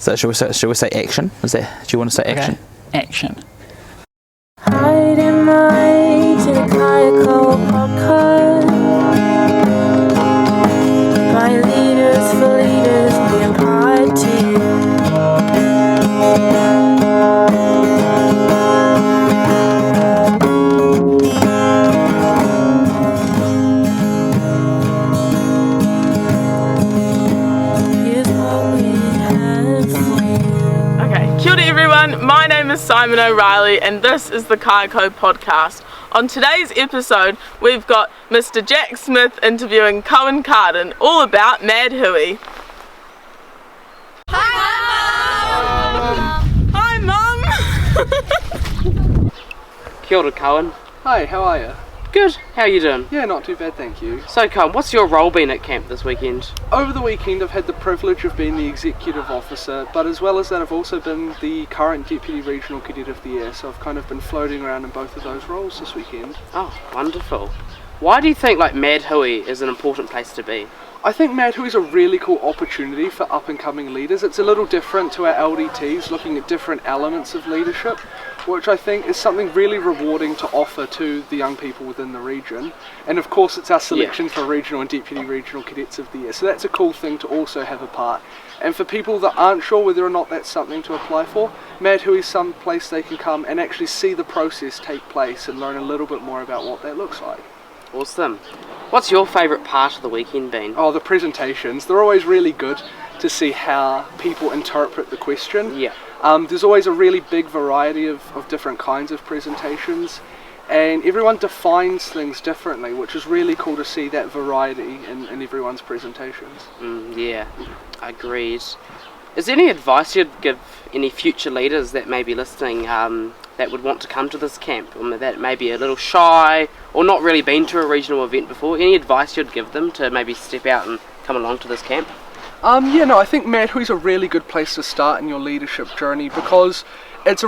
So shall we say action? Do you want to say action? Okay. Action. Hiding lights in a Kaiako Podcast. My leaders for leaders being party. Kia ora everyone, my name is Simon O'Reilly and this is the Kaiako Podcast. On today's episode we've got Mr. Jack Smith interviewing Kohan Chats all about MAD Hui. Hi Mum! Kia ora, Kohan. Hi, how are you? Good. How are you doing? Yeah, not too bad, thank you. So, Kohan, what's your role been at camp this weekend? Over the weekend I've had the privilege of being the executive officer, but as well as that I've also been the current Deputy Regional Cadet of the Year, so I've kind of been floating around in both of those roles this weekend. Oh, wonderful. Why do you think MAD Hui is an important place to be? I think MAD Hui is a really cool opportunity for up and coming leaders. It's a little different to our LDTs, looking at different elements of leadership, which I think is something really rewarding to offer to the young people within the region. And of course it's our selection for Regional and Deputy Regional Cadets of the Year, so that's a cool thing to also have a part. And for people that aren't sure whether or not that's something to apply for, MAD Hui is some place they can come and actually see the process take place and learn a little bit more about what that looks like. Awesome. What's your favourite part of the weekend been? Oh, the presentations. They're always really good to see how people interpret the question. Yeah. There's always a really big variety of different kinds of presentations, and everyone defines things differently, which is really cool to see that variety in everyone's presentations. Yeah, agreed. Is there any advice you'd give any future leaders that may be listening that would want to come to this camp, or that may be a little shy or not really been to a regional event before? Any advice you'd give them to maybe step out and come along to this camp? I think MAD Hui is a really good place to start in your leadership journey, because it's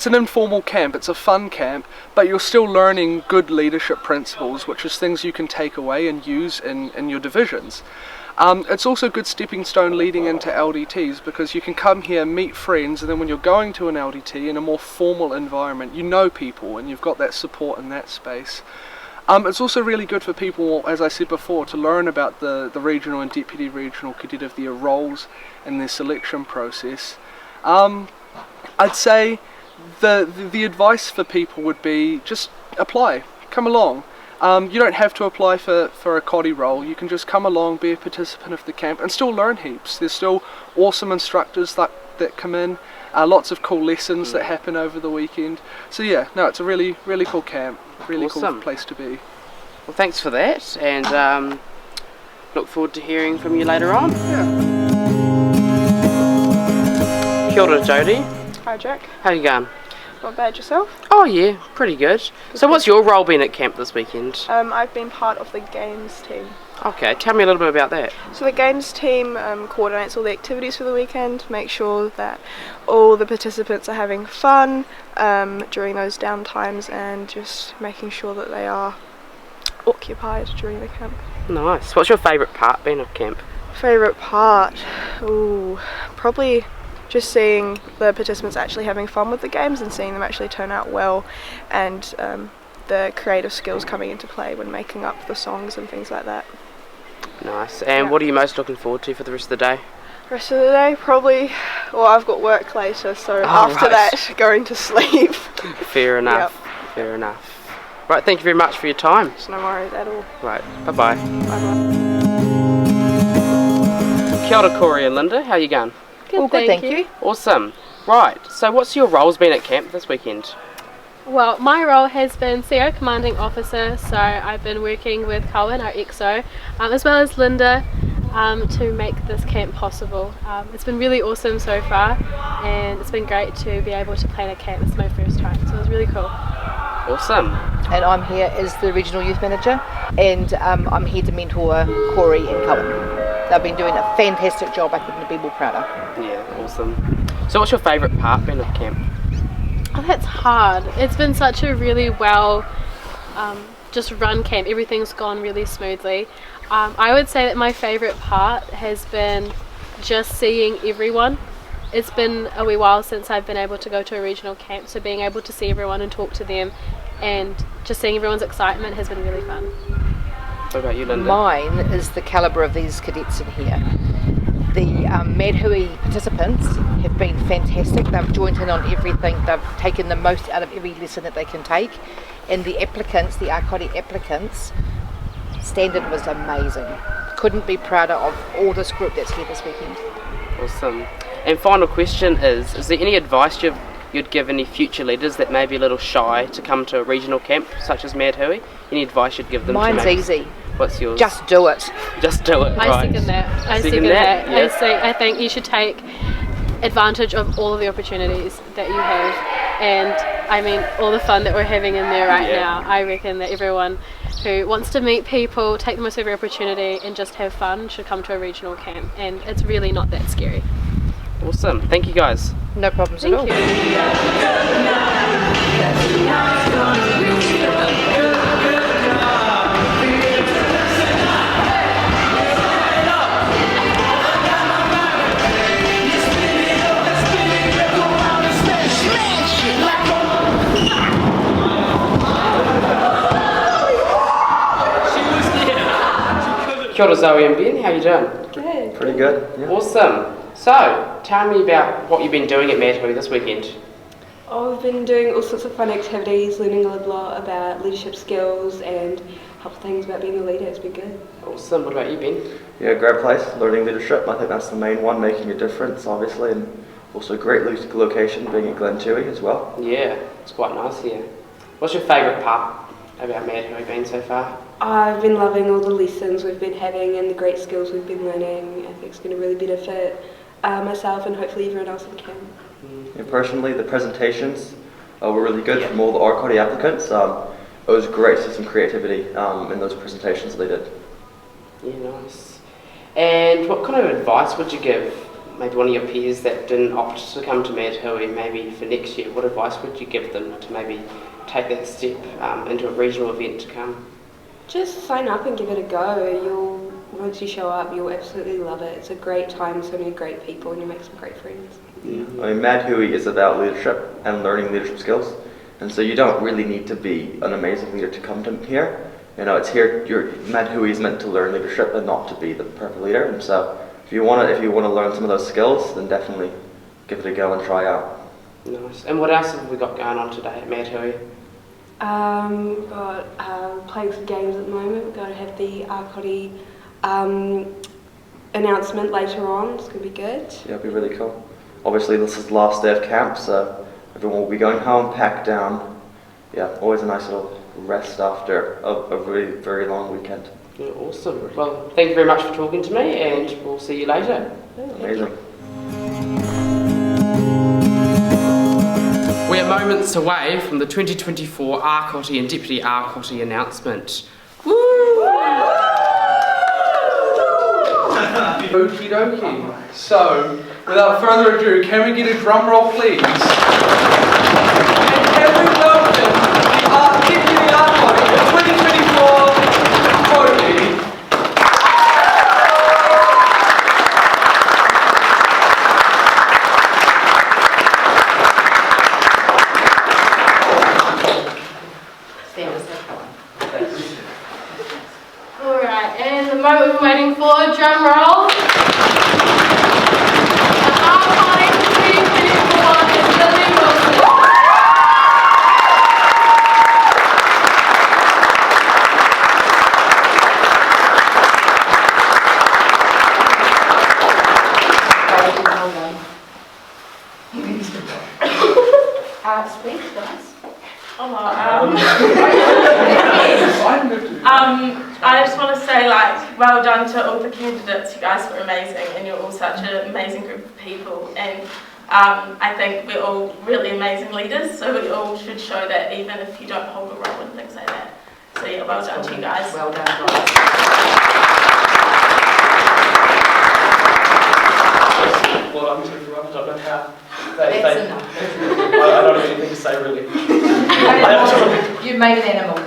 an informal camp, it's a fun camp, but you're still learning good leadership principles, which is things you can take away and use in your divisions. It's also a good stepping stone leading into LDTs, because you can come here, meet friends, and then when you're going to an LDT in a more formal environment, you know people and you've got that support in that space. It's also really good for people, as I said before, to learn about the Regional and Deputy Regional Cadet of the Year roles and their selection process. I'd say the advice for people would be just apply, come along. You don't have to apply for a RCotY role. You can just come along, be a participant of the camp and still learn heaps. There's still awesome instructors that come in, lots of cool lessons that happen over the weekend. So yeah, no, it's a really cool camp, really Awesome. Cool place to be. Well, thanks for that, and look forward to hearing from you later on. Yeah. Kia ora, Jodie. Hi Jack, How you going? not bad yourself? Oh yeah, pretty good. So what's your role been at camp this weekend? I've been part of the games team. Okay, tell me a little bit about that. So the games team coordinates all the activities for the weekend, make sure that all the participants are having fun during those down times, and just making sure that they are occupied during the camp. Nice. What's your favourite part been of camp? Favourite part? Ooh, probably just seeing the participants actually having fun with the games and seeing them actually turn out well, and the creative skills coming into play when making up the songs and things like that. Nice. And Yeah. what are you most looking forward to for the rest of the day? Rest of the day, probably, well, I've got work later, so after right. that, going to sleep. Fair enough. Fair enough. Right, thank you very much for your time. It's no worries at all. Right, bye-bye. Bye-bye. Kia ora, Corey and Linda. How you going? Good, thank you. Awesome. Right, so what's your roles been at camp this weekend? Well, my role has been CO Commanding Officer, so I've been working with Kohan, our XO, as well as Linda, to make this camp possible. It's been really awesome so far, and it's been great to be able to plan a camp. It's my first time, so it was really cool. Awesome. And I'm here as the Regional Youth Manager, and I'm here to mentor Corey and Kohan. They've been doing a fantastic job. I couldn't be more prouder. Yeah, awesome. So what's your favourite part been of camp? Oh, that's hard. It's been such a really well just run camp. Everything's gone really smoothly. I would say that my favourite part has been just seeing everyone it's been a wee while since I've been able to go to a regional camp, so being able to see everyone and talk to them and just seeing everyone's excitement has been really fun. What about you, Linda? Mine is the calibre of these cadets in here. The MAD Hui participants have been fantastic. They've joined in on everything. They've taken the most out of every lesson that they can take. And the applicants, the RCotY applicants, standard was amazing. Couldn't be prouder of all this group that's here this weekend. Awesome. And final question is there any advice you'd give any future leaders that may be a little shy to come to a regional camp such as MAD Hui? Any advice you'd give them? Mine's easy. What's yours? Just do it. Just do it. I right. second that. I Second second that. yeah. I think you should take advantage of all of the opportunities that you have, and I mean all the fun that we're having in there right now. I reckon that everyone who wants to meet people, take the most of every opportunity and just have fun should come to a regional camp, and it's really not that scary. Awesome. Thank you guys. No problems at all. Thank you. Kia ora Zoe and Ben, how you doing? Good. Pretty good, yeah. Awesome. So, tell me about what you've been doing at MAD Hui this weekend. I've been doing all sorts of fun activities, learning a lot about leadership skills and helpful things about being a leader. It's been good. Awesome. What about you, Ben? Yeah, great place, learning leadership. I think that's the main one, making a difference, obviously, and also great location, being at Glen Tui as well. Yeah, it's quite nice here. What's your favourite part about MAD Hui been so far? I've been loving all the lessons we've been having and the great skills we've been learning. I think it's going to really benefit myself and hopefully everyone else in camp. Yeah, personally, the presentations were really good from all the RCotY applicants. It was great to see some creativity in those presentations they did. Yeah, nice. And what kind of advice would you give maybe one of your peers that didn't opt to come to MAD Hui maybe for next year? What advice would you give them to maybe take that step into a regional event to come? Just sign up and give it a go. Once you show up, you'll absolutely love it. It's a great time, so many great people, and you make some great friends. Yeah. I mean, MAD Hui is about leadership and learning leadership skills, and so you don't really need to be an amazing leader to come to here. You know, it's here. MAD Hui is meant to learn leadership and not to be the perfect leader. And so, if you want to learn some of those skills, then definitely give it a go and try out. Nice. And what else have we got going on today at MAD Hui? We've got playing some games at the moment. We're going to have the RCotY announcement later on. It's going to be good. Yeah, it'll be really cool. Obviously, this is the last day of camp, so everyone will be going home, packed down. Yeah, always a nice little rest after a really very long weekend. Yeah, awesome. Well, thank you very much for talking to me, and we'll see you later. Amazing. We are moments away from the 2024 RCotY and Deputy RCotY announcement. Woo! Okie dokie. So, without further ado, can we get a drum roll, please? And can we welcome the Deputy RCotY, the 2024 RCotY. Alright, and the moment we're waiting for, drum roll. The RCotY 2024 is Lily Wilson. Speech, guys. I just want to say, well done to all the candidates. You guys were amazing, and you're all such an amazing group of people. And I think we're all really amazing leaders, so we all should show that, even if you don't hold a role and things like that. So yeah, well done to you guys. Well done, guys. Well, I'm just going to interrupt. I don't know how. That's enough. I don't have anything to say really. You made an animal.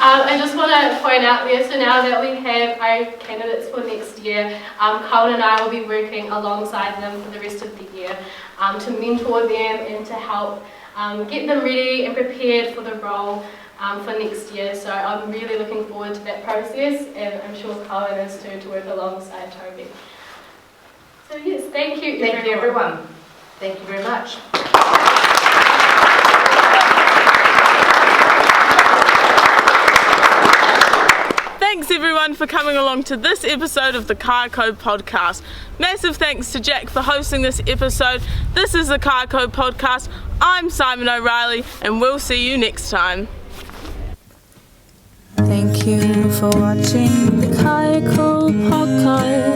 I just want to point out there, so now that we have our candidates for next year, Kohan and I will be working alongside them for the rest of the year to mentor them and to help get them ready and prepared for the role for next year. So I'm really looking forward to that process, and I'm sure Kohan is too, to work alongside Toby. So yes, thank you everyone. Thank you everyone. Thank you very much. Thanks everyone for coming along to this episode of the Kaiako Podcast. Massive thanks to Jack for hosting this episode. This is the Kaiako Podcast. I'm Simon O'Reilly and we'll see you next time. Thank you for watching the Kaiako Podcast.